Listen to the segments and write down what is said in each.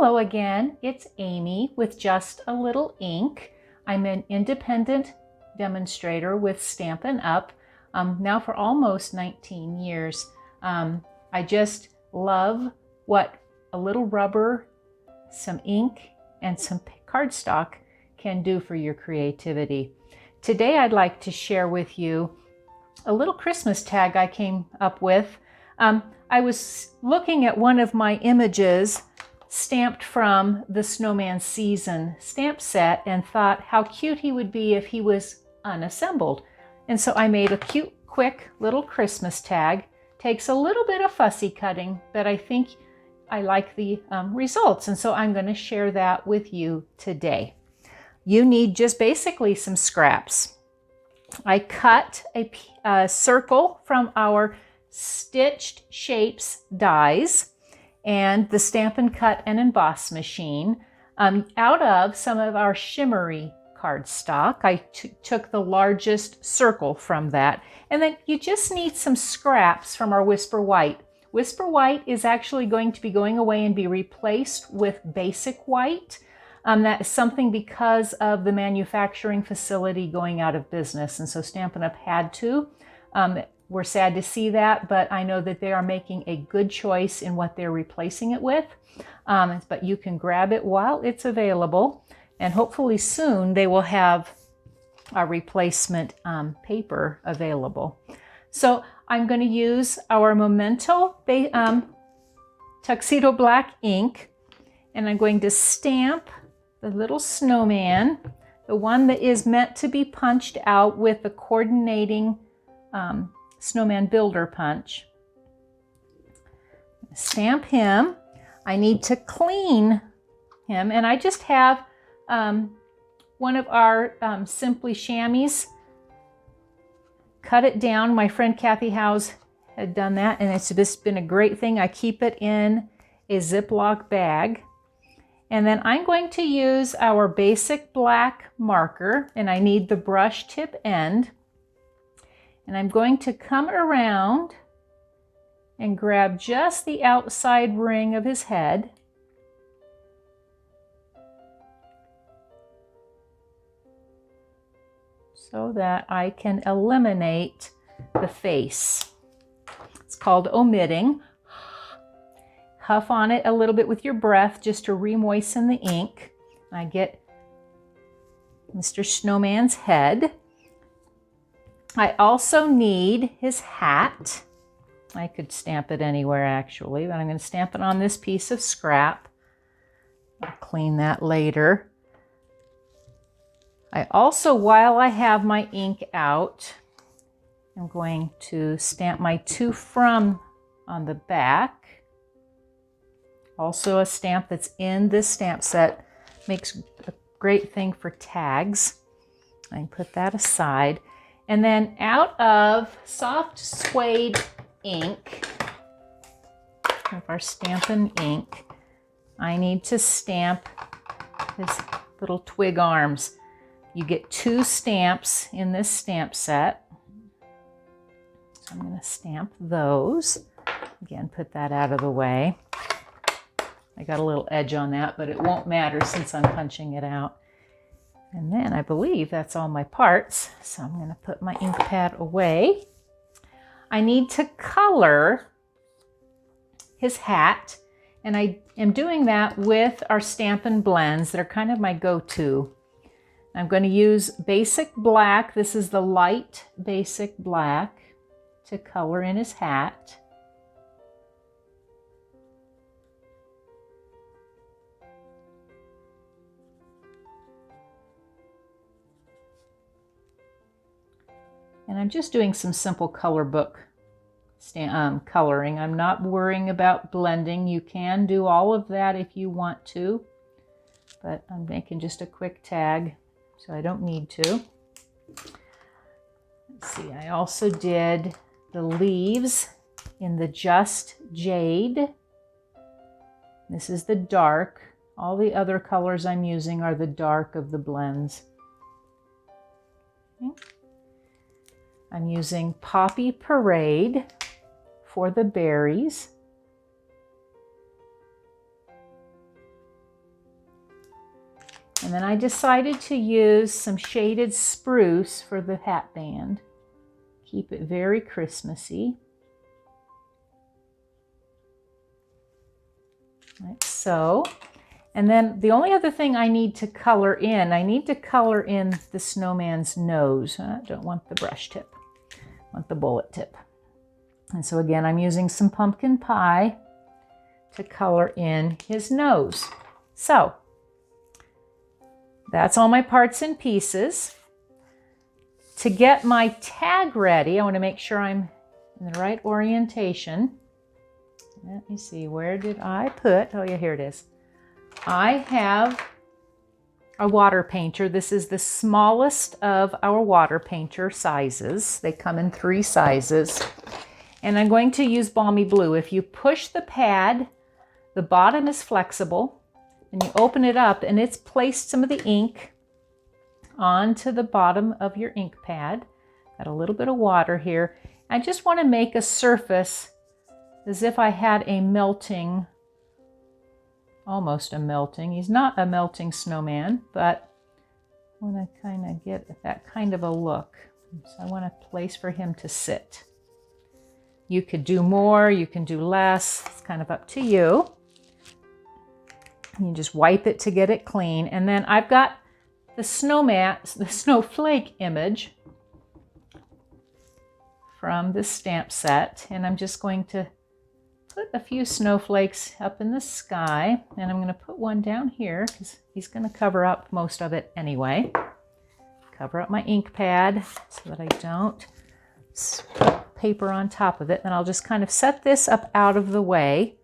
Hello again, it's Amy with Just a Little Ink. I'm an independent demonstrator with Stampin' Up! Now for almost 19 years. I just love what a little rubber, some ink, and some cardstock can do for your creativity. Today I'd like to share with you a little Christmas tag I came up with. I was looking at one of my images stamped from the Snowman season stamp set and thought how cute he would be if he was unassembled. And so I made a cute, quick little Christmas tag. Takes a little bit of fussy cutting, but I think I like the results. And so I'm going to share that with you today. You need just basically some scraps. I cut a circle from our Stitched Shapes dies and the Stampin' Cut and Emboss machine out of some of our shimmery cardstock. I took the largest circle from that. And then you just need some scraps from our Whisper White. Whisper White is actually going to be going away and be replaced with Basic White. That is something because of the manufacturing facility going out of business. And so Stampin' Up! Had to. We're sad to see that, but I know that they are making a good choice in what they're replacing it with. But you can grab it while it's available, and hopefully soon they will have a replacement paper available. So I'm going to use our Memento Tuxedo Black ink, and I'm going to stamp the little snowman, the one that is meant to be punched out with the coordinating Snowman Builder Punch. Stamp him. I need to clean him, and I just have one of our Simply Chamois. Cut it down. My friend Kathy Howes had done that, and it's just been a great thing. I keep it in a Ziploc bag. And then I'm going to use our basic black marker, and I need the brush tip end. And I'm going to come around and grab just the outside ring of his head. So that I can eliminate the face. It's called omitting. Huff on it a little bit with your breath just to re-moisten the ink. I get Mr. Snowman's head. I also need his hat. I could stamp it anywhere actually, but I'm going to stamp it on this piece of scrap. I'll clean that later. I also, while I have my ink out, I'm going to stamp my To From on the back. Also a stamp that's in this stamp set. Makes a great thing for tags. I can put that aside. And then out of soft suede ink, of our Stampin' ink, I need to stamp his little twig arms. You get 2 stamps in this stamp set. So I'm going to stamp those. Again, put that out of the way. I got a little edge on that, but it won't matter since I'm punching it out. And then I believe that's all my parts. So I'm going to put my ink pad away. I need to color his hat. And I am doing that with our Stampin' blends that are kind of my go-to. I'm going to use Basic Black. This is the light Basic Black to color in his hat. And I'm just doing some simple color book coloring. I'm not worrying about blending. You can do all of that if you want to, but I'm making just a quick tag, so I don't need to. Let's see, I also did the leaves in the Just Jade. This is the dark. All the other colors I'm using are the dark of the blends. Okay. I'm using Poppy Parade for the berries. And then I decided to use some shaded spruce for the hat band. Keep it very Christmassy. Like so. And then the only other thing I need to color in, I need to color in the snowman's nose. I don't want the brush tip, I want the bullet tip. And so again, I'm using some pumpkin pie to color in his nose. So that's all my parts and pieces. To get my tag ready, I want to make sure I'm in the right orientation. Let me see, where did I put, oh yeah, here it is. I have a water painter. This is the smallest of our water painter sizes. They come in 3 sizes. And I'm going to use Balmy Blue. If you push the pad, the bottom is flexible, and you open it up, and it's placed some of the ink onto the bottom of your ink pad. Got a little bit of water here. I just want to make a surface as if I had a melting, almost a melting. He's not a melting snowman, but I want to kind of get that kind of a look. So I want a place for him to sit. You could do more, you can do less. It's kind of up to you. You just wipe it to get it clean. And then I've got the snowflake image from the stamp set. And I'm just going to put a few snowflakes up in the sky. And I'm going to put one down here because he's going to cover up most of it anyway. Cover up my ink pad so that I don't put paper on top of it. And I'll just kind of set this up out of the way.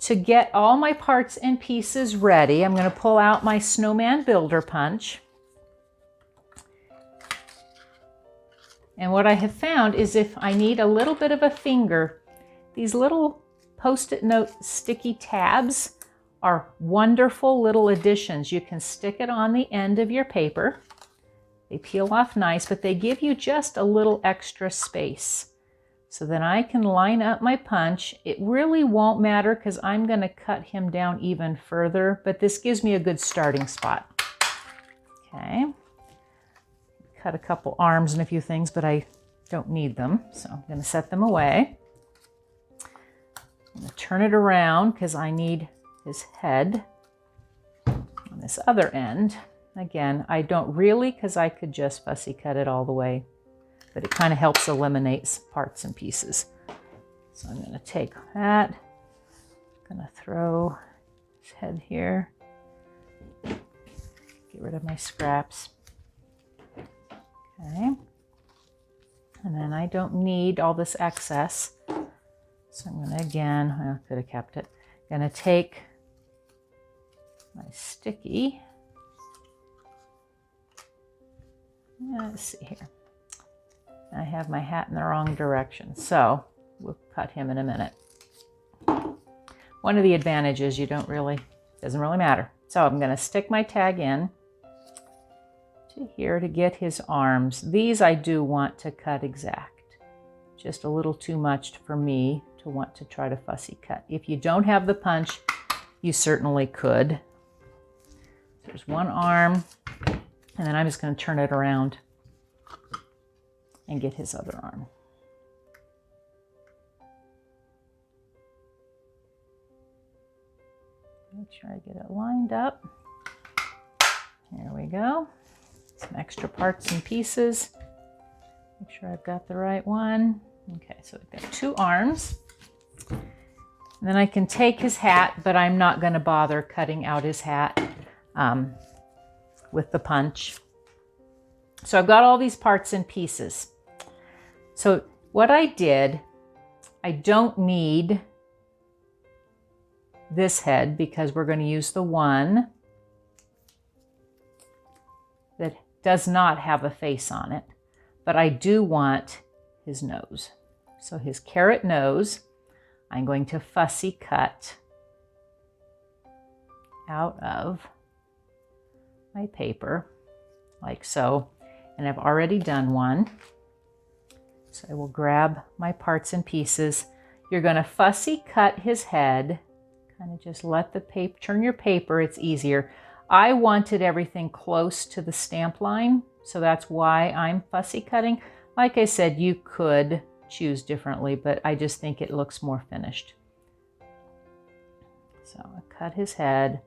To get all my parts and pieces ready, I'm going to pull out my Snowman Builder Punch. And what I have found is if I need a little bit of a finger, these little Post-it note sticky tabs are wonderful little additions. You can stick it on the end of your paper. They peel off nice, but they give you just a little extra space. So then I can line up my punch. It really won't matter because I'm going to cut him down even further, but this gives me a good starting spot. Okay. Cut a couple arms and a few things, but I don't need them, so I'm going to set them away. I'm going to turn it around because I need his head on this other end. Again, I don't really because I could just fussy cut it all the way, but it kind of helps eliminate parts and pieces. So I'm going to take that, I'm going to throw his head here, get rid of my scraps. Okay, and then I don't need all this excess. So I'm going to, again, I could have kept it, going to take my sticky. Let's see here. I have my hat in the wrong direction, so we'll cut him in a minute. One of the advantages, doesn't really matter. So I'm going to stick my tag in to here to get his arms. These I do want to cut exact. Just a little too much for me to want to try to fussy cut. If you don't have the punch, you certainly could. There's one arm, and then I'm just going to turn it around and get his other arm. Make sure I get it lined up. Here we go. Some extra parts and pieces. Make sure I've got the right one. Okay, so we've got 2 arms. And then I can take his hat, but I'm not going to bother cutting out his hat with the punch. So I've got all these parts and pieces. So what I did, I don't need this head because we're going to use the one that does not have a face on it, but I do want his nose. So his carrot nose, I'm going to fussy cut out of my paper like so, and I've already done one. So I will grab my parts and pieces. You're going to fussy cut his head, kind of just let the paper, turn your paper, it's easier. I wanted everything close to the stamp line, so that's why I'm fussy cutting. Like I said, you could choose differently, but I just think it looks more finished. So I cut his head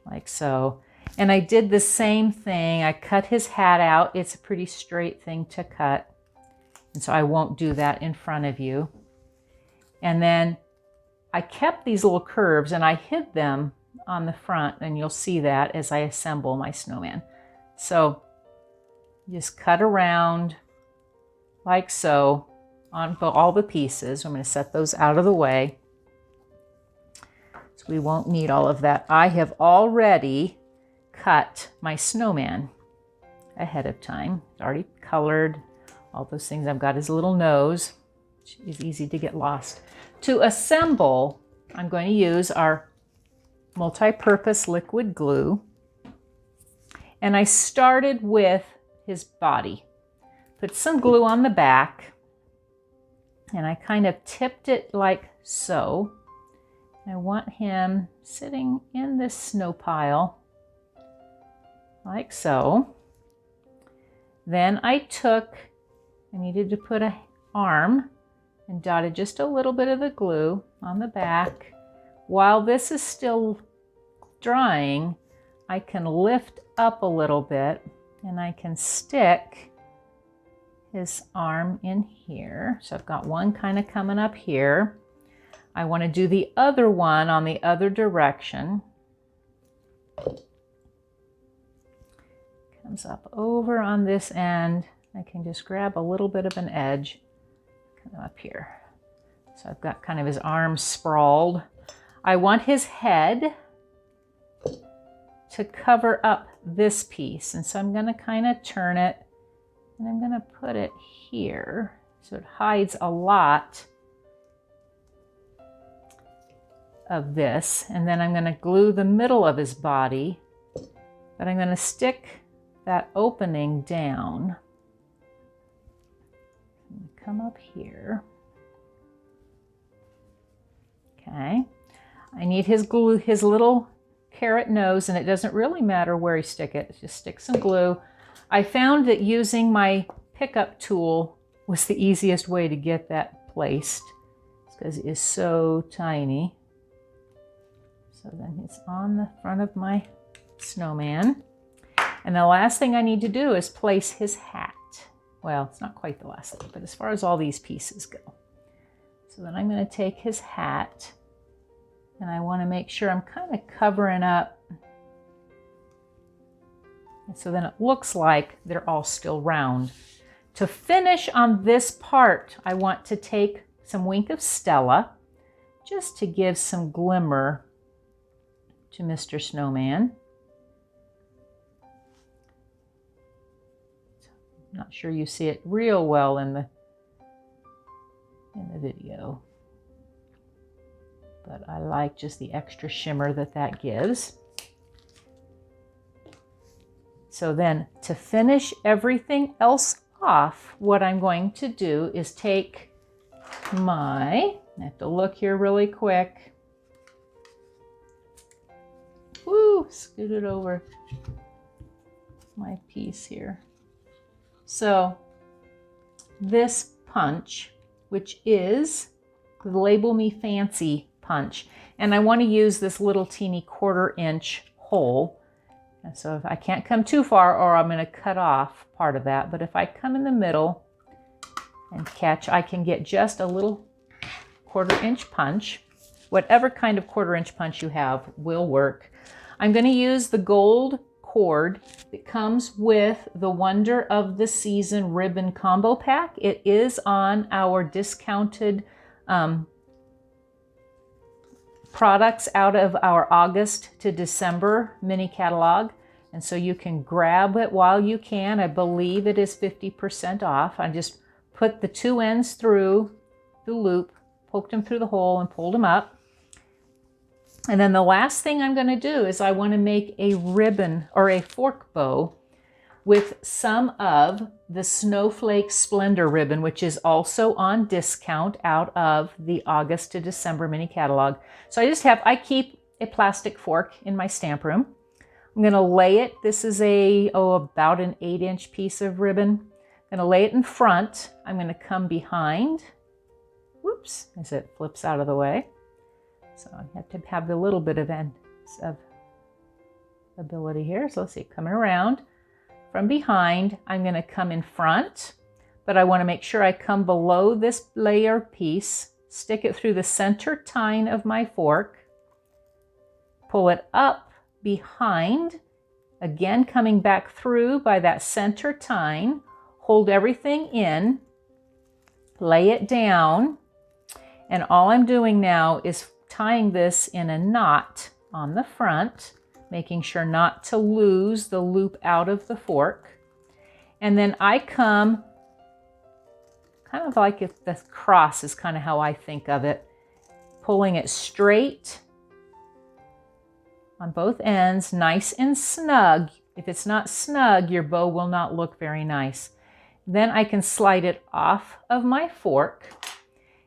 like so. And I did the same thing. I cut his hat out. It's a pretty straight thing to cut. And so I won't do that in front of you. And then I kept these little curves and I hid them on the front, and you'll see that as I assemble my snowman. So just cut around like so on all the pieces. I'm going to set those out of the way, so we won't need all of that. I have already cut my snowman ahead of time. It's already colored, all those things. I've got his little nose, which is easy to get lost. To assemble, I'm going to use our multi-purpose liquid glue. And I started with his body. Put some glue on the back, and I kind of tipped it like so. I want him sitting in this snow pile like so. Then I needed to put an arm and dotted just a little bit of the glue on the back. While this is still drying, I can lift up a little bit and I can stick his arm in here. So I've got one kind of coming up here. I want to do the other one on the other direction. Comes up over on this end. I can just grab a little bit of an edge come up here. So I've got kind of his arms sprawled. I want his head to cover up this piece. And so I'm going to kind of turn it, and I'm going to put it here so it hides a lot of this. And then I'm going to glue the middle of his body, but I'm going to stick that opening down. Come up here. Okay. I need his glue, his little carrot nose, and it doesn't really matter where you stick it. Just stick some glue. I found that using my pickup tool was the easiest way to get that placed, because it is so tiny. So then it's on the front of my snowman. And the last thing I need to do is place his hat. Well, it's not quite the last thing, but as far as all these pieces go. So then I'm going to take his hat, and I want to make sure I'm kind of covering up. And so then it looks like they're all still round. To finish on this part, I want to take some Wink of Stella, just to give some glimmer to Mr. Snowman. I'm not sure you see it real well in the video, but I like just the extra shimmer that that gives. So then to finish everything else off, what I'm going to do is take I have to look here really quick. Woo, scoot it over my piece here. So this punch, which is the Label Me Fancy punch, and I want to use this little teeny 1/4 inch hole. And so if I can't come too far, or I'm going to cut off part of that, but if I come in the middle and catch, I can get just a little 1/4 inch punch. Whatever kind of 1/4 inch punch you have will work. I'm going to use the gold cord that comes with the Wonder of the Season ribbon combo pack. It is on our discounted products out of our August to December mini catalog. And so you can grab it while you can. I believe it is 50% off. I just put the 2 ends through the loop, poked them through the hole, and pulled them up. And then the last thing I'm going to do is I want to make a ribbon or a fork bow with some of the Snowflake Splendor ribbon, which is also on discount out of the August to December mini catalog. So I keep a plastic fork in my stamp room. I'm going to lay it. This is about an 8-inch piece of ribbon. I'm going to lay it in front. I'm going to come behind. Whoops, as it flips out of the way. So I have to have a little bit of ability here. So let's see, coming around from behind, I'm going to come in front, but I want to make sure I come below this layer piece, stick it through the center tine of my fork, pull it up behind, again coming back through by that center tine, hold everything in, lay it down, and all I'm doing now is tying this in a knot on the front, making sure not to lose the loop out of the fork. And then I come kind of like if the cross is kind of how I think of it, pulling it straight on both ends, nice and snug. If it's not snug, your bow will not look very nice. Then I can slide it off of my fork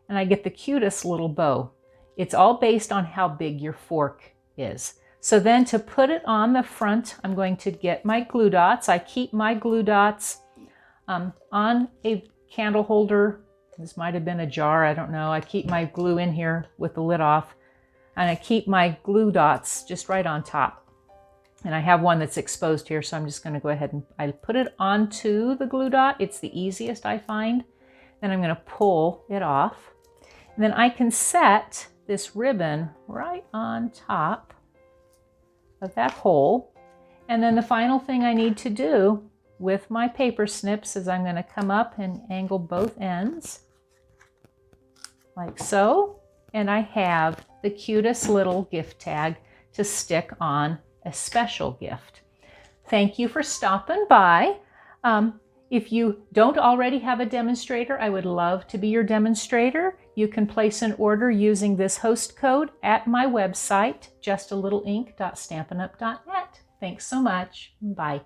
and I get the cutest little bow. It's all based on how big your fork is. So then to put it on the front, I'm going to get my glue dots. I keep my glue dots on a candle holder. This might have been a jar, I don't know. I keep my glue in here with the lid off. And I keep my glue dots just right on top. And I have one that's exposed here, so I'm just going to go ahead and I put it onto the glue dot. It's the easiest I find. Then I'm going to pull it off. And then I can set this ribbon right on top of that hole. And then the final thing I need to do with my paper snips is I'm going to come up and angle both ends like so. And I have the cutest little gift tag to stick on a special gift. Thank you for stopping by. If you don't already have a demonstrator, I would love to be your demonstrator. You can place an order using this host code at my website, justalittle.ink.stampinup.net. Thanks so much. Bye.